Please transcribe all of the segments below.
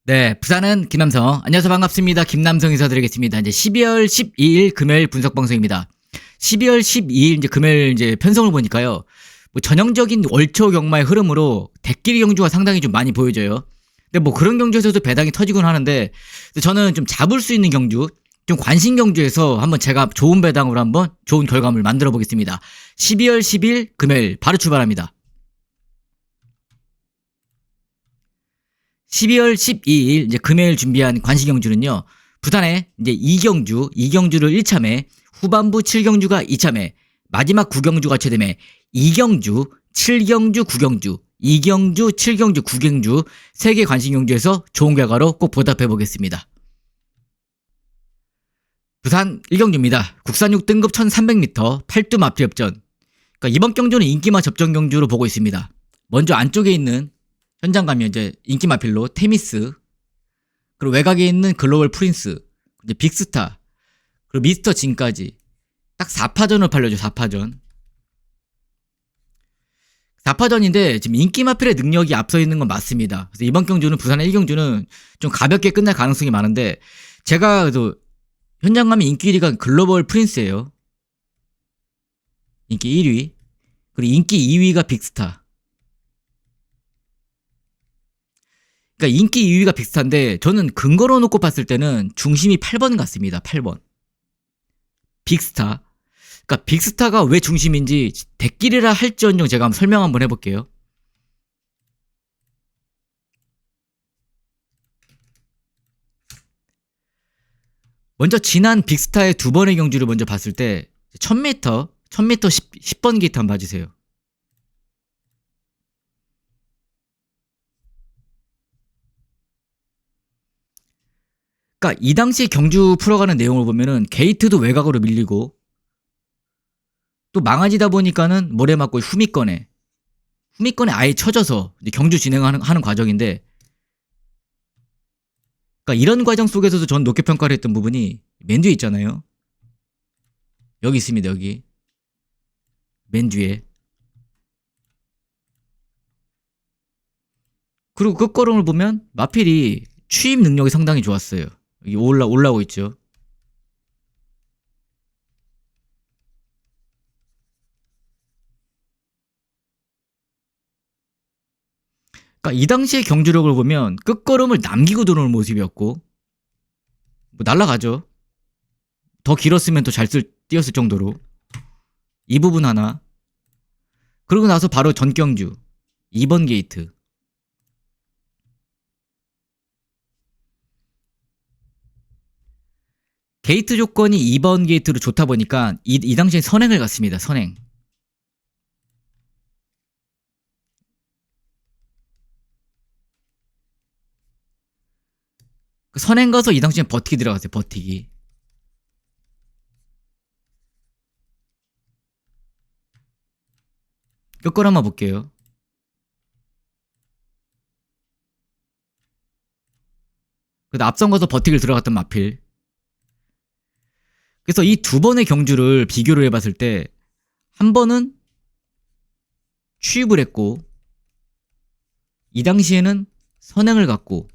네, 부산은 김남성. 안녕하세요. 반갑습니다. 김남성 인사드리겠습니다. 이제 12월 12일 금요일 분석 방송입니다. 12월 12일 이제 금요일 이제 편성을 보니까요. 뭐 전형적인 월초 경마의 흐름으로 대끼리 경주가 상당히 좀 많이 보여져요. 근데 뭐 그런 경주에서도 배당이 터지곤 하는데 저는 좀 잡을 수 있는 경주, 좀 관심 경주에서 한번 제가 좋은 배당으로 한번 좋은 결과물 만들어 보겠습니다. 12월 10일 금요일 바로 출발합니다. 12월 12일 이제 금요일 준비한 관시경주는요. 부산에 이제 2경주를 1참에, 후반부 7경주가 2참에, 마지막 9경주가 최대매, 2경주, 7경주, 9경주, 2경주, 7경주, 9경주 3개 관시경주에서 좋은 결과로 꼭 보답해 보겠습니다. 부산 1경주입니다. 국산 6등급 1300m 8두 마피 협전. 그러니까 이번 경주는 인기마 접전 경주로 보고 있습니다. 먼저 안쪽에 있는 현장 가면 이제 인기 마필로 테미스, 그리고 외곽에 있는 글로벌 프린스, 이제 빅스타, 그리고 미스터 진까지 딱 4파전을 팔려줘. 4파전인데 지금 인기 마필의 능력이 앞서 있는 건 맞습니다. 그래서 이번 경주는 부산의 1경주는 좀 가볍게 끝날 가능성이 많은데, 제가 그래도 현장 가면 인기 1위가 글로벌 프린스예요. 인기 1위. 그리고 인기 2위가 빅스타. 그러니까 인기 2위가 빅스타인데 저는 근거로 놓고 봤을 때는 중심이 8번 같습니다. 8번. 빅스타. 그러니까 빅스타가 왜 중심인지 대끼리라 할지언정 제가 한번 설명 한번 해볼게요. 먼저 지난 빅스타의 두 번의 경주를 먼저 봤을 때 1000m 10번 게이트 한번 봐주세요. 그러니까 이 당시 경주 풀어가는 내용을 보면은 게이트도 외곽으로 밀리고 또 망아지다 보니까는 모래 맞고 후미권에 아예 쳐져서 이제 경주 진행하는 과정인데, 그러니까 이런 과정 속에서도 전 높게 평가를 했던 부분이 맨 뒤에 있잖아요. 여기 있습니다. 여기 맨 뒤에. 그리고 끝걸음을 보면 마필이 추입 능력이 상당히 좋았어요. 여기 올라오고 있죠. 그러니까 이 당시의 경주력을 보면 끝걸음을 남기고 들어오는 모습이었고, 뭐 날라가죠. 더 길었으면 더 잘 뛰었을 정도로. 이 부분 하나. 그러고 나서 바로 전경주 2번 게이트. 게이트 조건이 2번 게이트로 좋다 보니까 이 당시에 선행을 갔습니다. 선행. 그 선행 가서 이 당시에 버티기 들어갔어요. 버티기. 끝걸 한번 볼게요. 그래도 앞선 가서 버티기를 들어갔던 마필. 그래서 이 두 번의 경주를 비교를 해봤을 때 한 번은 취입을 했고 이 당시에는 선행을 갔고,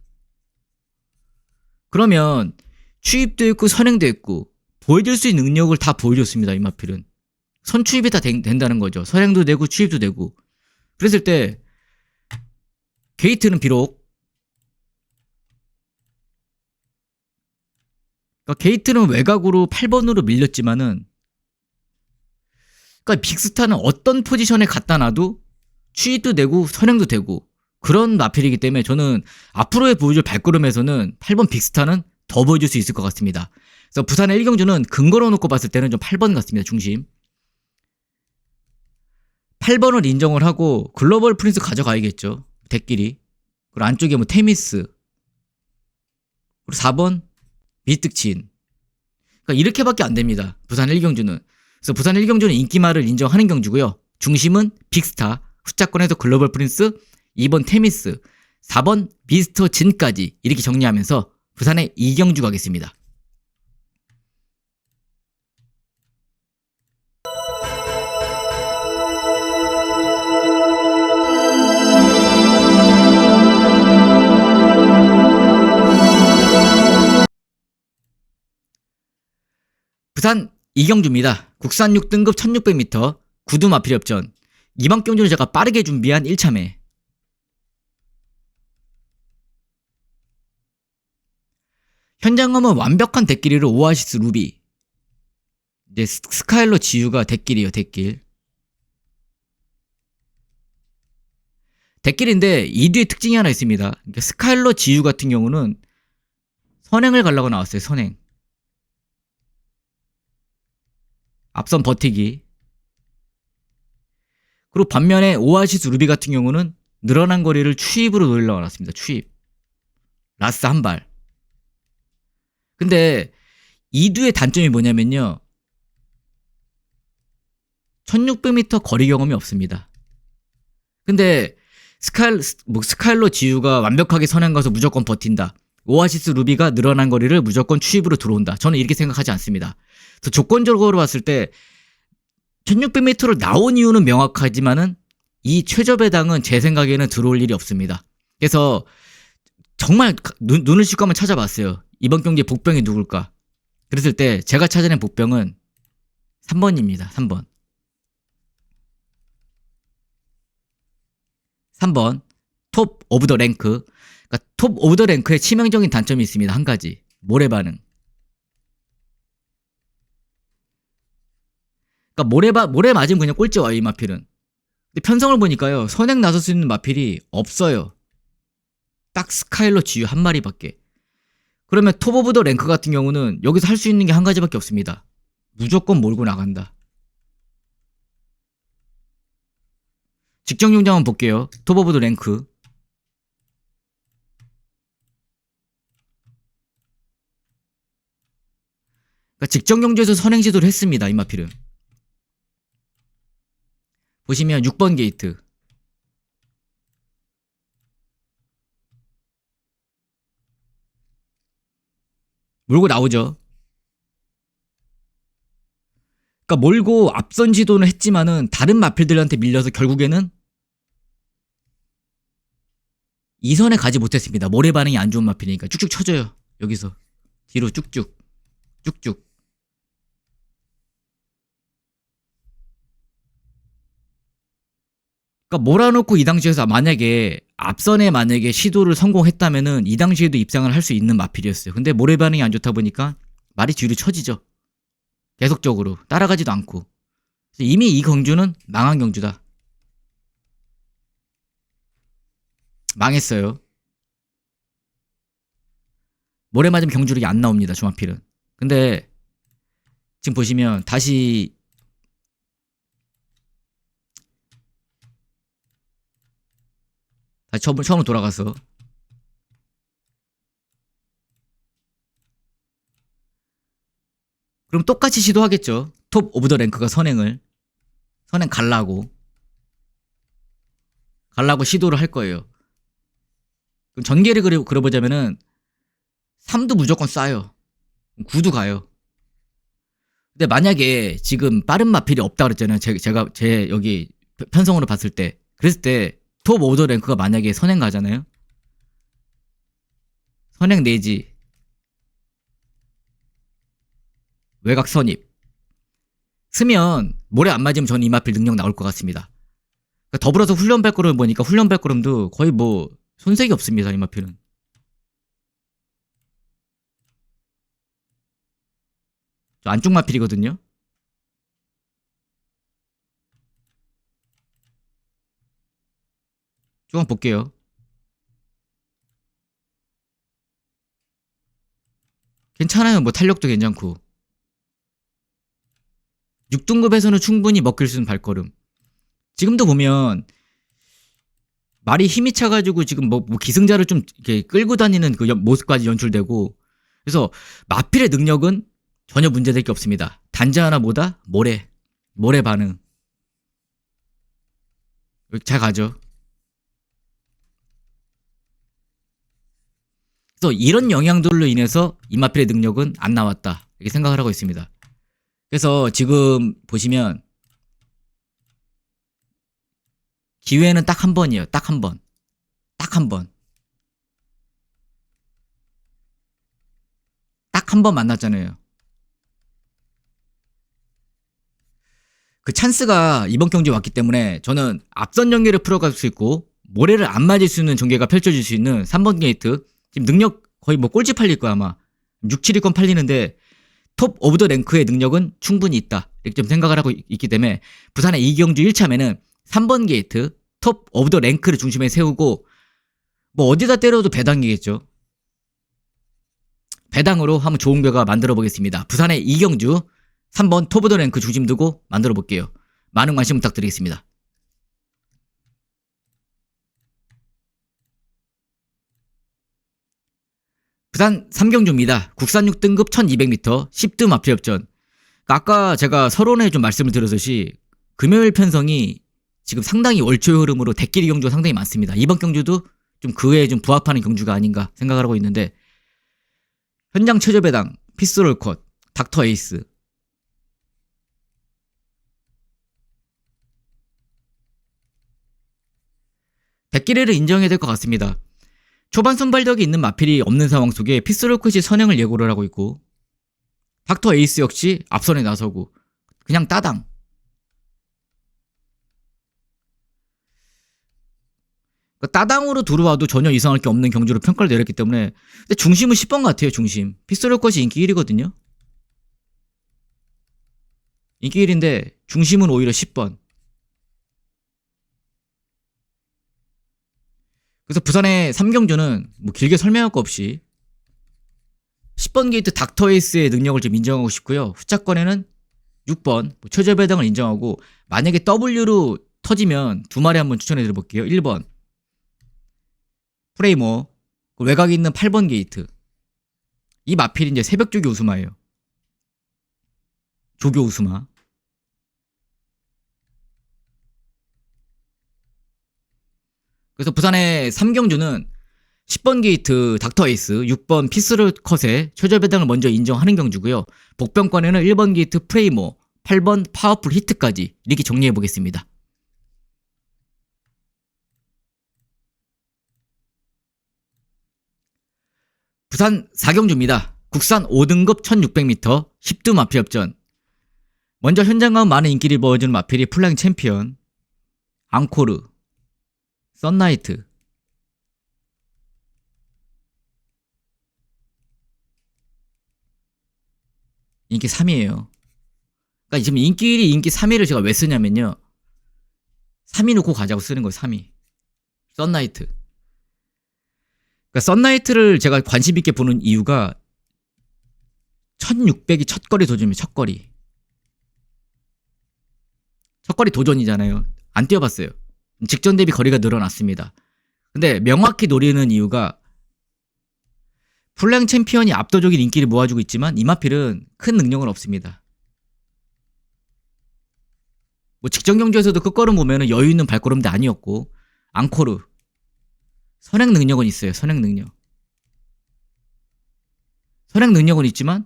그러면 취입도 했고 선행도 했고 보여줄 수 있는 능력을 다 보여줬습니다. 이 마필은 선취입이 다 된다는 거죠. 선행도 되고 취입도 되고. 그랬을 때 게이트는 비록, 그러니까 게이트는 외곽으로 8번으로 밀렸지만은, 그러니까 빅스타는 어떤 포지션에 갖다 놔도 취입도 되고 선행도 되고 그런 마필이기 때문에 저는 앞으로의 보여줄 발걸음에서는 8번 빅스타는 더 보여줄 수 있을 것 같습니다. 그래서 부산의 1경주는 근거로 놓고 봤을 때는 좀 8번 같습니다. 중심 8번을 인정을 하고 글로벌 프린스 가져가야겠죠. 대끼리. 그리고 안쪽에 뭐 테미스, 그리고 4번 미뜩친. 그러니까 이렇게밖에 안 됩니다. 부산 1경주는. 그래서 부산 1경주는 인기마를 인정하는 경주고요. 중심은 빅스타, 후차권에서 글로벌 프린스, 2번 테미스, 4번 미스터 진까지 이렇게 정리하면서 부산의 2경주 가겠습니다. 부산 이경주입니다. 국산 6등급 1600m 구두 마필 협전. 이번 경주는 제가 빠르게 준비한 1차매. 현장감은 완벽한 대끼리로 오아시스 루비. 이제 스카일러 지유가 대끼리에요, 대끼리. 대끼리인데 이 뒤에 특징이 하나 있습니다. 스카일러 지유 같은 경우는 선행을 가려고 나왔어요, 선행. 앞선 버티기. 그리고 반면에 오아시스 루비 같은 경우는 늘어난 거리를 추입으로 노리려고 나왔습니다. 추입. 라스 한 발. 근데 이두의 단점이 뭐냐면요, 1600m 거리 경험이 없습니다. 근데 스카일러 지유가 완벽하게 선행 가서 무조건 버틴다. 오아시스 루비가 늘어난 거리를 무조건 추입으로 들어온다. 저는 이렇게 생각하지 않습니다. 그래서 조건적으로 봤을 때 1600m를 나온 이유는 명확하지만은 이 최저 배당은 제 생각에는 들어올 일이 없습니다. 그래서 정말 눈을 씻고 한번 찾아봤어요. 이번 경기에 복병이 누굴까? 그랬을 때 제가 찾아낸 복병은 3번입니다. 3번. 3번. 톱 오브 더 랭크. 그러니까 톱 오브 더 랭크의 치명적인 단점이 있습니다. 한 가지. 모래 반응. 그러니까 모래 맞으면 그냥 꼴찌 와요, 이 마필은. 근데 편성을 보니까요, 선행 나설 수 있는 마필이 없어요. 딱 스카일러 지유 한 마리밖에. 그러면 톱 오브 더 랭크 같은 경우는 여기서 할 수 있는 게 한 가지밖에 없습니다. 무조건 몰고 나간다. 직전 경주 한번 볼게요. 톱 오브 더 랭크. 그러니까 직전 경주에서 선행 시도를 했습니다, 이 마필은. 보시면 6번 게이트. 몰고 나오죠. 그러니까 몰고 앞선 지도는 했지만은 다른 마필들한테 밀려서 결국에는 2선에 가지 못했습니다. 모래 반응이 안 좋은 마필이니까 쭉쭉 쳐줘요. 여기서 뒤로 쭉쭉 쭉쭉. 그러니까 몰아놓고 이 당시에서 만약에 앞선에 만약에 시도를 성공했다면은 이 당시에도 입상을 할 수 있는 마필이었어요. 근데 모래 반응이 안 좋다 보니까 말이 뒤로 쳐지죠. 계속적으로 따라가지도 않고. 그래서 이미 이 경주는 망한 경주다. 망했어요. 모래 맞으면 경주력이 안 나옵니다, 주마필은. 근데 지금 보시면 다시 처음으로 돌아가서 그럼 똑같이 시도하겠죠. 톱 오브 더 랭크가 선행 갈라고 시도를 할 거예요. 그럼 전개를 그려보자면은 3도 무조건 싸요. 9도 가요. 근데 만약에 지금 빠른 마필이 없다 그랬잖아요. 제가 여기 편성으로 봤을 때. 그랬을 때 톱 오브 더 랭크가 만약에 선행 가잖아요. 선행 내지 외곽 선입 쓰면 모래 안 맞으면 저는 이 마필 능력 나올 것 같습니다. 그러니까 더불어서 훈련 발걸음 보니까 훈련 발걸음도 거의 뭐 손색이 없습니다, 이 마필은. 저 안쪽 마필이거든요. 쭉 한번 볼게요. 괜찮아요. 뭐 탄력도 괜찮고. 6등급에서는 충분히 먹힐 수 있는 발걸음. 지금도 보면 말이 힘이 차가지고 지금 뭐 기승자를 좀 이렇게 끌고 다니는 그 모습까지 연출되고. 그래서 마필의 능력은 전혀 문제될 게 없습니다. 단지 하나 뭐다? 모래 반응. 잘 가죠. 그래서 이런 영향들로 인해서 이 마필의 능력은 안 나왔다, 이렇게 생각을 하고 있습니다. 그래서 지금 보시면 기회는 딱 한 번이에요. 딱 한 번. 딱 한 번. 딱 한 번 만났잖아요. 그 찬스가 이번 경기에 왔기 때문에 저는 앞선 전개를 풀어갈 수 있고 모래를 안 맞을 수 있는 전개가 펼쳐질 수 있는 3번 게이트. 지금 능력 거의 뭐 꼴찌 팔릴 거야 아마. 6, 7위권 팔리는데 톱 오브 더 랭크의 능력은 충분히 있다. 이렇게 좀 생각을 하고 있기 때문에 부산의 이경주 1차면은 3번 게이트 톱 오브 더 랭크를 중심에 세우고 뭐 어디다 때려도 배당이겠죠. 배당으로 한번 좋은 결과 만들어 보겠습니다. 부산의 이경주 3번 톱 오브 더 랭크 중심 두고 만들어 볼게요. 많은 관심 부탁드리겠습니다. 부산 3경주입니다. 국산 6등급 1200m 10등 마피업전. 아까 제가 서론에 좀 말씀을 드렸듯이 금요일 편성이 지금 상당히 월초의 흐름으로 대끼리 경주가 상당히 많습니다. 이번 경주도 좀 그에 좀 부합하는 경주가 아닌가 생각을 하고 있는데 현장 최저 배당, 피스롤 컷, 닥터 에이스. 대끼리를 인정해야 될 것 같습니다. 초반 순발력이 있는 마필이 없는 상황 속에 피스롤 컷이 선행을 예고를 하고 있고 닥터 에이스 역시 앞선에 나서고 그냥 따당. 따당으로 들어와도 전혀 이상할 게 없는 경주로 평가를 내렸기 때문에 근데 중심은 10번 같아요. 중심 피스롤 컷이 인기 1위거든요. 인기 1인데 중심은 오히려 10번. 그래서 부산의 3경주는 뭐 길게 설명할 거 없이 10번 게이트 닥터 에이스의 능력을 좀 인정하고 싶고요. 후차권에는 6번 최저 배당을 인정하고 만약에 W로 터지면 두 마리 한번 추천해 드려볼게요. 1번 프레이머, 외곽에 있는 8번 게이트. 이 마필이 이제 새벽 조교 우스마예요. 조교 우스마. 그래서 부산의 3경주는 10번 게이트 닥터 에이스, 6번 피스를 컷의 최저 배당을 먼저 인정하는 경주고요. 복병권에는 1번 게이트 프레이머, 8번 파워풀 히트까지 이렇게 정리해 보겠습니다. 부산 4경주입니다. 국산 5등급 1600m 10두 마피업전. 먼저 현장감 많은 인기를 보여주는 마필이 플라잉 챔피언, 앙코르, 썬나이트. 인기 3위에요. 그러니까 지금 인기 1위, 인기 3위를 제가 왜 쓰냐면요. 3위 놓고 가자고 쓰는 거예요. 3위. 썬나이트. 그러니까 썬나이트를 제가 관심 있게 보는 이유가 1600이 첫거리 도전이에요. 첫거리. 첫거리 도전이잖아요. 안 뛰어봤어요. 직전 대비 거리가 늘어났습니다. 근데 명확히 노리는 이유가 플랭 챔피언이 압도적인 인기를 모아주고 있지만 이마필은 큰 능력은 없습니다. 뭐 직전 경주에서도 끝걸음 보면은 여유 있는 발걸음도 아니었고 앙코르 선행 능력은 있어요. 선행 능력. 선행 능력은 있지만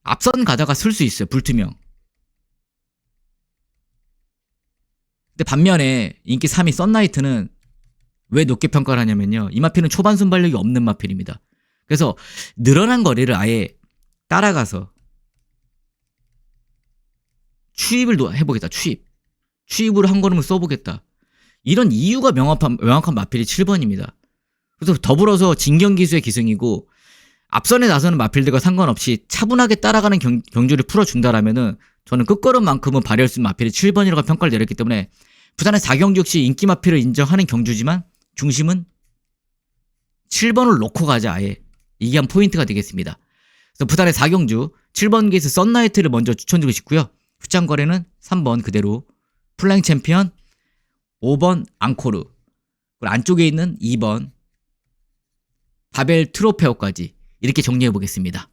앞선 가다가 쓸 수 있어요. 불투명. 근데 반면에 인기 3위 썬나이트는 왜 높게 평가를 하냐면요. 이 마필은 초반 순발력이 없는 마필입니다. 그래서 늘어난 거리를 아예 따라가서 추입을 해보겠다. 추입으로 한 걸음을 써보겠다. 이런 이유가 명확한 마필이 7번입니다. 그래서 더불어서 진경기수의 기승이고 앞선에 나서는 마필들과 상관없이 차분하게 따라가는 경주를 풀어준다라면은 저는 끝걸음만큼은 발휘할 수 있는 마필이 7번이라고 평가를 내렸기 때문에 부산의 4경주 역시 인기 마필을 인정하는 경주지만 중심은 7번을 놓고 가자. 아예 이게 한 포인트가 되겠습니다. 그래서 부산의 4경주 7번 게이트 썬나이트를 먼저 추천드리고 싶고요. 후창거래는 3번 그대로 플라잉 챔피언, 5번 앙코르, 그리고 안쪽에 있는 2번 바벨 트로페오까지 이렇게 정리해 보겠습니다.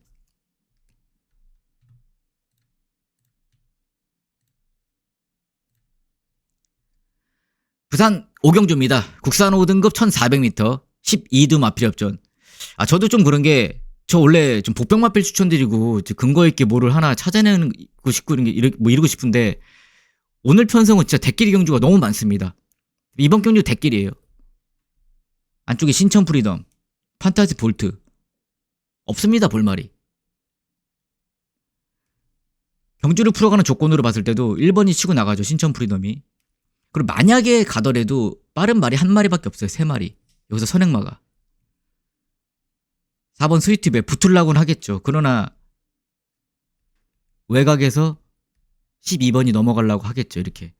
부산 5경주입니다. 국산 5등급 1400m 12두 마필업전. 저도 좀 그런 게 저 원래 좀 복병 마필 추천드리고 근거 있게 뭐를 하나 찾아내고 싶고 이러고 싶은데 오늘 편성은 진짜 대끼리 경주가 너무 많습니다. 이번 경주 대끼리예요. 안쪽에 신천 프리덤, 판타지 볼트 없습니다. 볼말이. 경주를 풀어가는 조건으로 봤을 때도 1번이 치고 나가죠. 신천 프리덤이. 그리고 만약에 가더라도 빠른 말이 한 마리밖에 없어요. 3마리. 여기서 선행마가. 4번 스위트배 붙으려고는 하겠죠. 그러나 외곽에서 12번이 넘어가려고 하겠죠. 이렇게.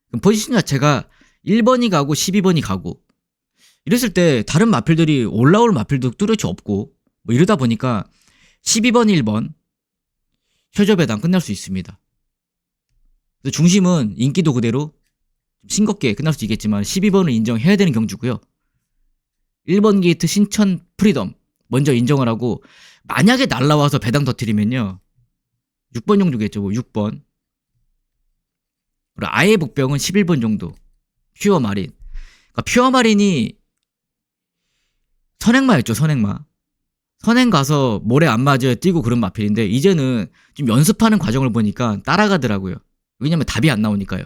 그럼 포지션 자체가 1번이 가고 12번이 가고 이랬을 때 다른 마필들이 올라올 마필도 뚜렷이 없고 뭐 이러다 보니까 12번 1번 최저배당 끝날 수 있습니다. 그래서 중심은 인기도 그대로 싱겁게 끝날 수 있겠지만 12번을 인정해야 되는 경주고요. 1번 게이트 신천 프리덤 먼저 인정을 하고 만약에 날라와서 배당 터뜨리면요 6번 정도겠죠. 뭐 6번. 그리고 아예 복병은 11번 정도. 퓨어 마린. 그러니까 퓨어 마린이 선행마였죠. 선행마. 선행 가서 모래 안 맞아야 뛰고 그런 마필인데 이제는 좀 연습하는 과정을 보니까 따라가더라고요. 왜냐면 답이 안 나오니까요.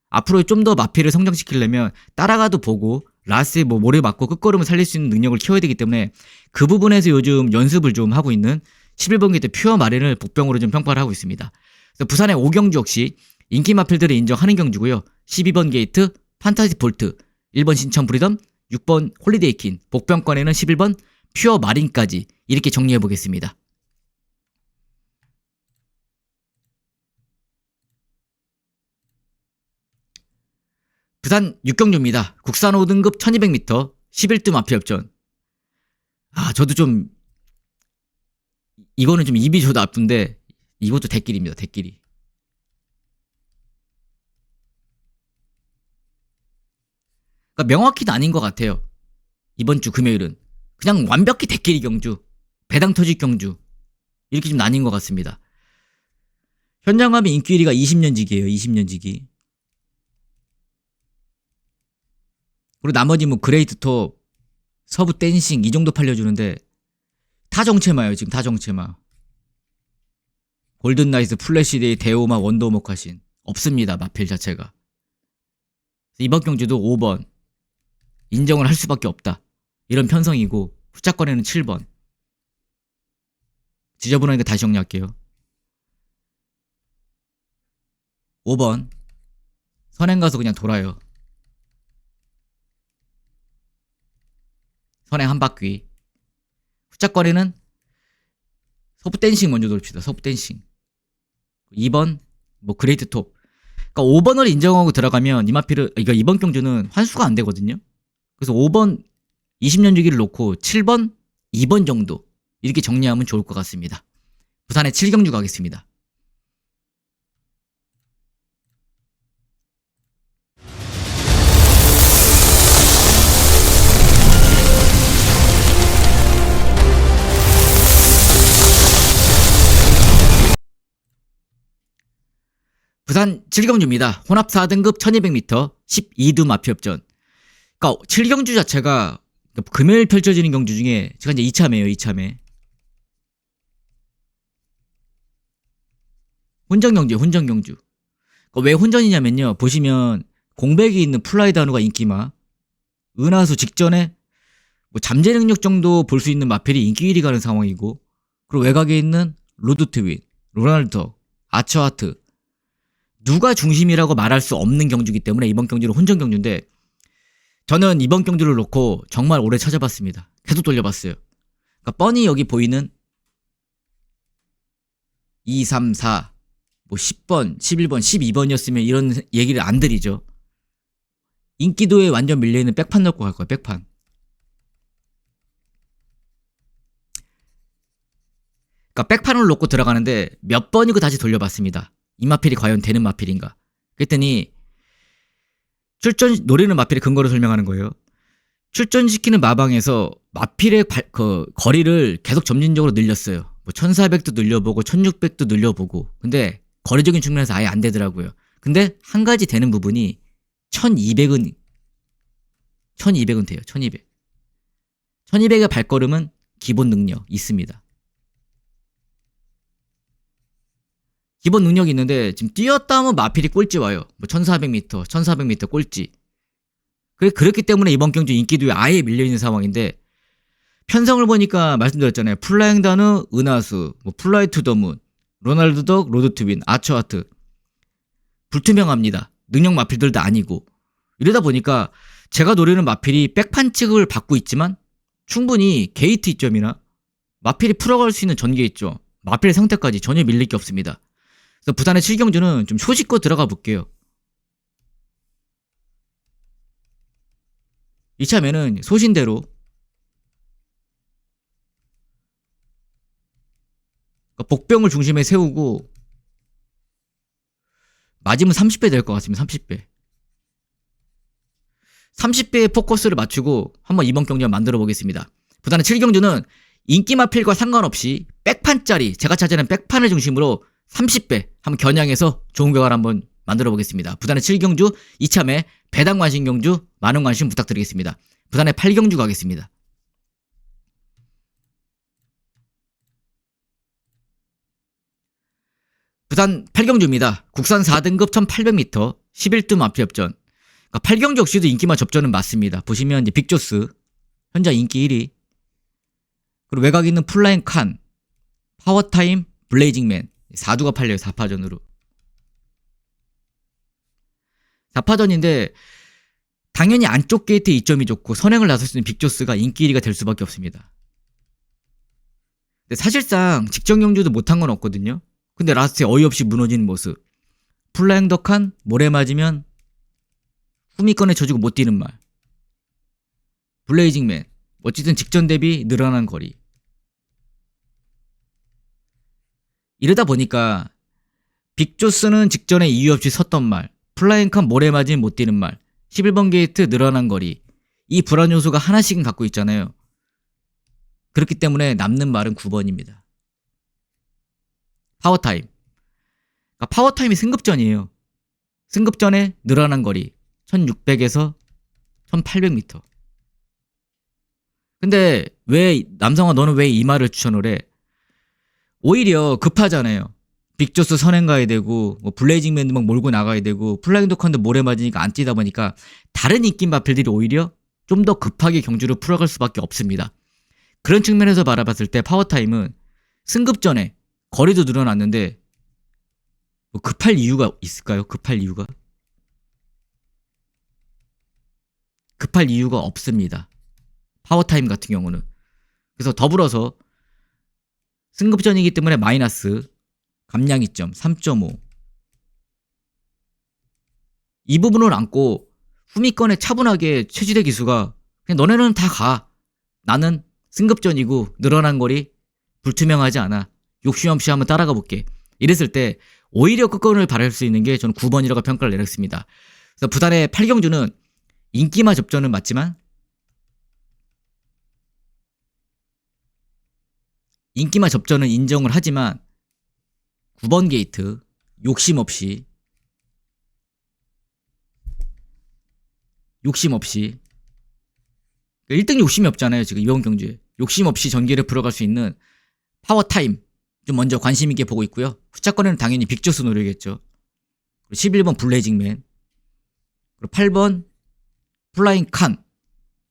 앞으로 좀 더 마필을 성장시키려면 따라가도 보고 라스에 뭐 모래 맞고 끝걸음을 살릴 수 있는 능력을 키워야 되기 때문에 그 부분에서 요즘 연습을 좀 하고 있는 11번 게이트 퓨어 마린을 복병으로 좀 평가를 하고 있습니다. 그래서 부산의 5경주 역시 인기 마필들을 인정하는 경주고요. 12번 게이트 판타지 볼트, 1번 신천 프리덤, 6번 홀리데이킨, 복병권에는 11번 퓨어 마린까지 이렇게 정리해 보겠습니다. 부산 6경주입니다. 국산 5등급 1200m 11등 마필협전. 저도 좀 이거는 좀 입이 저도 아픈데 이것도 대길입니다. 대길이. 그러니까 명확히는 아닌 것 같아요. 이번 주 금요일은 그냥 완벽히 대길이 경주, 배당 터질 경주 이렇게 좀 나뉜 것 같습니다. 현장감의 인기 1위가 20년지기예요. 20년지기. 그리고 나머지 뭐 그레이트 톱, 서부 댄싱 이 정도 팔려주는데 다 정체마예요. 지금 다 정체마. 골든나이트, 플래시데이, 대오마, 원더모카신 없습니다. 마필 자체가. 이번 경주도 5번 인정을 할 수밖에 없다. 이런 편성이고 후차권에는 7번. 지저분하니까 다시 정리할게요. 5번 선행 가서 그냥 돌아요. 선행 한 바퀴. 후차권에는 서부 댄싱 먼저 돌립시다. 서부 댄싱. 2번 뭐 그레이트 톱. 그러니까 5번을 인정하고 들어가면 이마필은 그러니까 이번 경주는 환수가 안 되거든요. 그래서 5번 20년 주기를 놓고 7번 2번 정도 이렇게 정리하면 좋을 것 같습니다. 부산의 7경주 가겠습니다. 부산 7경주입니다. 혼합 4등급 1200m 12두 마피협전. 그러니까 7경주 자체가 금요일 펼쳐지는 경주 중에 제가 이제 2참이에요. 2참에. 혼전경주예요. 혼전경주. 그러니까 왜 혼전이냐면요. 보시면 공백이 있는 플라이다누가 인기마, 은하수 직전에 뭐 잠재 능력 정도 볼 수 있는 마필이 인기 1위 가는 상황이고, 그리고 외곽에 있는 로드트윈, 로날더, 아처하트 누가 중심이라고 말할 수 없는 경주이기 때문에 이번 경주는 혼전경주인데 저는 이번 경주를 놓고 정말 오래 찾아봤습니다. 계속 돌려봤어요. 그러니까 뻔히 여기 보이는 2, 3, 4, 뭐 10번, 11번, 12번이었으면 이런 얘기를 안 드리죠. 인기도에 완전 밀려있는 백판 넣고 갈 거예요. 백판. 그러니까 백판을 놓고 들어가는데 몇 번이고 다시 돌려봤습니다. 이 마필이 과연 되는 마필인가. 그랬더니 출전 노리는 마필의 근거를 설명하는 거예요. 출전시키는 마방에서 마필의 거리를 계속 점진적으로 늘렸어요. 뭐 1400도 늘려보고 1600도 늘려보고. 근데 거리적인 측면에서 아예 안 되더라고요. 근데 한 가지 되는 부분이 1200은 돼요. 1200. 1200의 발걸음은 기본 능력 있습니다. 기본 능력이 있는데 지금 뛰었다 하면 마필이 꼴찌 와요. 뭐 1400m, 1400m 꼴찌. 그렇기 때문에 이번 경주 인기도에 아예 밀려있는 상황인데 편성을 보니까 말씀드렸잖아요. 플라잉 다누, 은하수, 뭐 플라이 투 더 문, 로날드 덕, 로드 투빈, 아처 하트. 불투명합니다. 능력 마필들도 아니고. 이러다 보니까 제가 노리는 마필이 백판 측을 받고 있지만 충분히 게이트 이점이나 마필이 풀어갈 수 있는 전개 있죠. 마필 상태까지 전혀 밀릴 게 없습니다. 그래서 부산의 7경주는 좀 소식껏 들어가 볼게요. 이참에는 소신대로 복병을 중심에 세우고 맞으면 30배 될 것 같습니다. 30배. 30배의 포커스를 맞추고 한번 이번 경기를 만들어 보겠습니다. 부산의 7경주는 인기 마필과 상관없이 백판짜리, 제가 찾아낸 백판을 중심으로 30배 한번 겨냥해서 좋은 결과를 한번 만들어 보겠습니다. 부산의 7경주 이참에 배당 관심 경주 많은 관심 부탁드리겠습니다. 부산의 8경주 가겠습니다. 부산 8경주입니다. 국산 4등급 1800m 11두 마필 협전. 그러니까 8경주 역시도 인기마 접전은 맞습니다. 보시면 이제 빅조스 현재 인기 1위, 그리고 외곽에 있는 플라잉 칸, 파워타임, 블레이징맨 4두가 팔려요. 4파전으로. 4파전인데 당연히 안쪽 게이트에 이점이 좋고 선행을 나설 수 있는 빅조스가 인기 1위가 될 수밖에 없습니다. 근데 사실상 직전 경주도 못한 건 없거든요. 근데 라스트에 어이없이 무너지는 모습. 플라잉 덕한 모래 맞으면 후미권에 져주고 못 뛰는 말. 블레이징맨 어쨌든 직전 대비 늘어난 거리. 이러다 보니까 빅조스는 직전에 이유 없이 섰던 말, 플라잉 칸 모래 맞으면 못 뛰는 말, 11번 게이트 늘어난 거리, 이 불안 요소가 하나씩은 갖고 있잖아요. 그렇기 때문에 남는 말은 9번입니다. 파워타임. 그러니까 파워타임이 승급전이에요. 승급전에 늘어난 거리 1600에서 1800m. 근데 왜 남성아 너는 왜 이 말을 추천을 해? 오히려 급하잖아요. 빅조스 선행 가야 되고 뭐 블레이징맨도 막 몰고 나가야 되고 플라잉 도칸도 모래 맞으니까 안 뛰다 보니까 다른 인기 마필들이 오히려 좀 더 급하게 경주를 풀어갈 수밖에 없습니다. 그런 측면에서 바라봤을 때 파워타임은 승급전에 거리도 늘어났는데 뭐 급할 이유가 있을까요? 급할 이유가? 급할 이유가 없습니다. 파워타임 같은 경우는. 그래서 더불어서 승급전이기 때문에 마이너스 감량이점 3.5. 이 부분을 안고 후미권에 차분하게 최지대 기수가 그냥 너네는 다 가. 나는 승급전이고 늘어난 거리 불투명하지 않아. 욕심 없이 한번 따라가 볼게. 이랬을 때 오히려 끝권을 바랄 수 있는 게 저는 9번이라고 평가를 내렸습니다. 그래서 부산의 8경주는 인기마 접전은 맞지만 인기마 접전은 인정을 하지만 9번 게이트 욕심 없이 1등 욕심이 없잖아요. 지금 이번 경주에 욕심 없이 전개를 풀어갈 수 있는 파워타임 좀 먼저 관심 있게 보고 있고요. 후차권에는 당연히 빅조스 노리겠죠. 11번 블레이징맨, 그리고 8번 플라잉 칸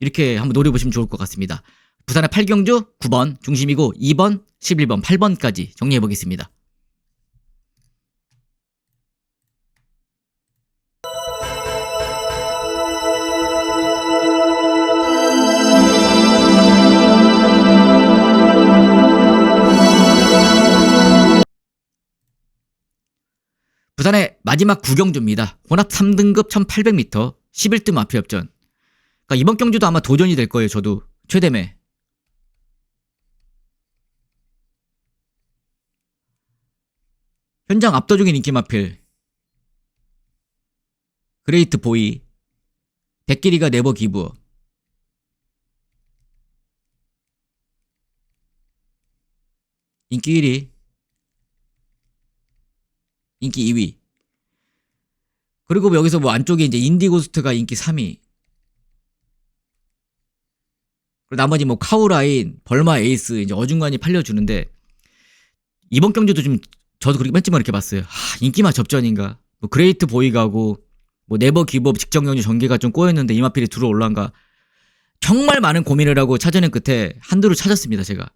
이렇게 한번 노려보시면 좋을 것 같습니다. 부산의 8경주 9번 중심이고 2번, 11번, 8번까지 정리해보겠습니다. 부산의 마지막 9경주입니다. 혼합 3등급 1800m 11등 마필 협전. 그러니까 이번 경주도 아마 도전이 될 거예요. 저도 최대매. 현장 압도적인 인기 마필 그레이트 보이, 백길이가 네버 기브, 인기 1위, 인기 2위. 그리고 여기서 뭐 안쪽에 이제 인디고스트가 인기 3위. 그리고 나머지 뭐 카우라인, 벌마 에이스 이제 어중간히 팔려주는데 이번 경주도 좀 저도 그렇게 맨 처음에 이렇게 봤어요. 인기만 접전인가? 뭐 그레이트 보이 가고 뭐 네버 기브업 직전 경주 전개가 좀 꼬였는데 이마필이 들어올란가? 정말 많은 고민을 하고 찾아낸 끝에 한두를 찾았습니다. 제가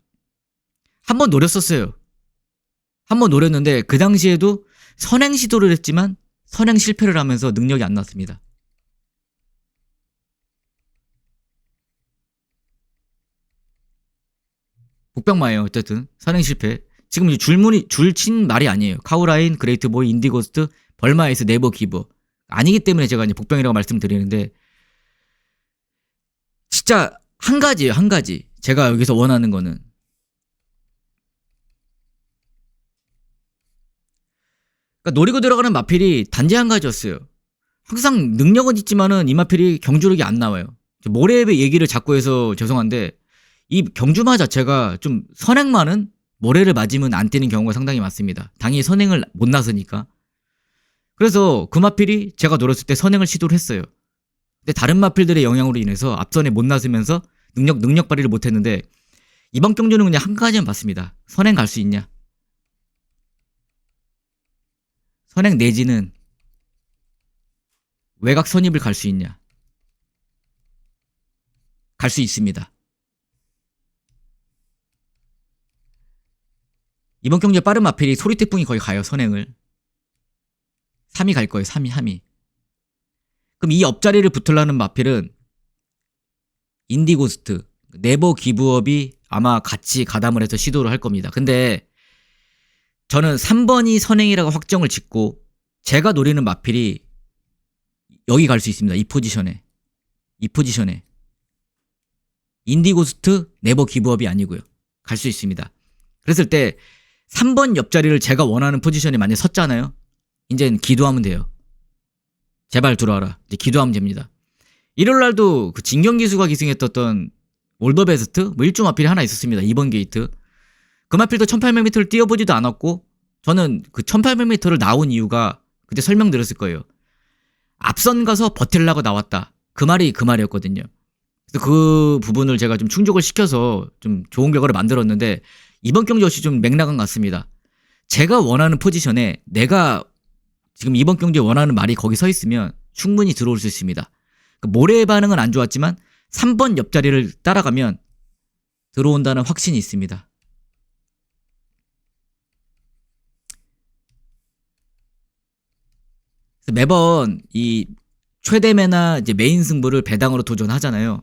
한 번 한번 노렸는데 그 당시에도 선행 시도를 했지만 선행 실패를 하면서 능력이 안 났습니다. 복병마예요. 어쨌든 선행 실패. 지금 이제 줄친 말이 아니에요. 카우라인, 그레이트보이, 인디고스트, 벌마에스, 네버 기브 아니기 때문에 제가 이제 복병이라고 말씀드리는데 진짜 한 가지예요. 한 가지. 제가 여기서 원하는 거는 그러니까 노리고 들어가는 마필이 단지 한 가지였어요. 항상 능력은 있지만은 이 마필이 경주력이 안 나와요. 모래의 얘기를 자꾸 해서 죄송한데 이 경주마 자체가 좀 선행만은 모래를 맞으면 안 뛰는 경우가 상당히 많습니다. 당연히 선행을 못 나서니까. 그래서 그 마필이 제가 노렸을 때 선행을 시도를 했어요. 근데 다른 마필들의 영향으로 인해서 앞선에 못 나서면서 능력 발휘를 못 했는데 이번 경주는 그냥 한 가지만 봤습니다. 선행 갈 수 있냐? 선행 내지는 외곽 선입을 갈 수 있냐? 갈 수 있습니다. 이번 경기에 빠른 마필이 소리태풍이 거의 가요. 선행을 3위 갈 거예요. 3위. 그럼 이 옆자리를 붙으려는 마필은 인디고스트, 네버 기브업이 아마 같이 가담을 해서 시도를 할 겁니다. 근데 저는 3번이 선행이라고 확정을 짓고 제가 노리는 마필이 여기 갈 수 있습니다. 이 포지션에 인디고스트, 네버 기브업이 아니고요. 갈 수 있습니다. 그랬을 때 3번 옆자리를 제가 원하는 포지션에 만약에 섰잖아요. 이제는 기도하면 돼요. 제발 들어와라. 이제 기도하면 됩니다. 일요일날도 그 진경기수가 기승했던 올더베스트 뭐 일주 마필이 하나 있었습니다. 2번 게이트. 그 마필도 1800m를 뛰어보지도 않았고 저는 그 1800m를 나온 이유가 그때 설명드렸을 거예요. 앞선 가서 버틸라고 나왔다. 그 말이었거든요. 그래서 그 부분을 제가 좀 충족을 시켜서 좀 좋은 결과를 만들었는데 이번 경기 역시 좀 맥락은 같습니다. 제가 원하는 포지션에 내가 지금 이번 경기에 원하는 말이 거기 서 있으면 충분히 들어올 수 있습니다. 모래의 반응은 안 좋았지만 3번 옆자리를 따라가면 들어온다는 확신이 있습니다. 그래서 매번 이 최대매나 이제 메인 승부를 배당으로 도전하잖아요.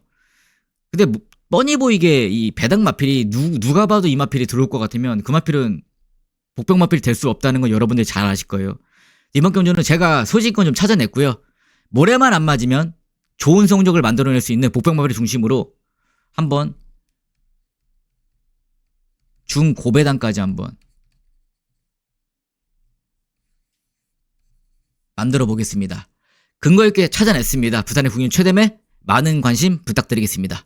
근데 뻔히 보이게 이 배당 마필이 누가 봐도 이 마필이 들어올 것 같으면 그 마필은 복병 마필이 될 수 없다는 건 여러분들이 잘 아실 거예요. 이번 경주는 제가 소신껏 좀 찾아냈고요. 모래만 안 맞으면 좋은 성적을 만들어낼 수 있는 복병 마필을 중심으로 한번 중고배당까지 한번 만들어 보겠습니다. 근거 있게 찾아냈습니다. 부산의 국민 최대매 많은 관심 부탁드리겠습니다.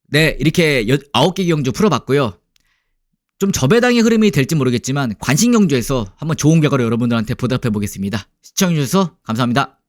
네, 이렇게 9개 경주 풀어봤고요. 좀 저배당의 흐름이 될지 모르겠지만 관심 경주에서 한번 좋은 결과를 여러분들한테 보답해 보겠습니다. 시청해주셔서 감사합니다.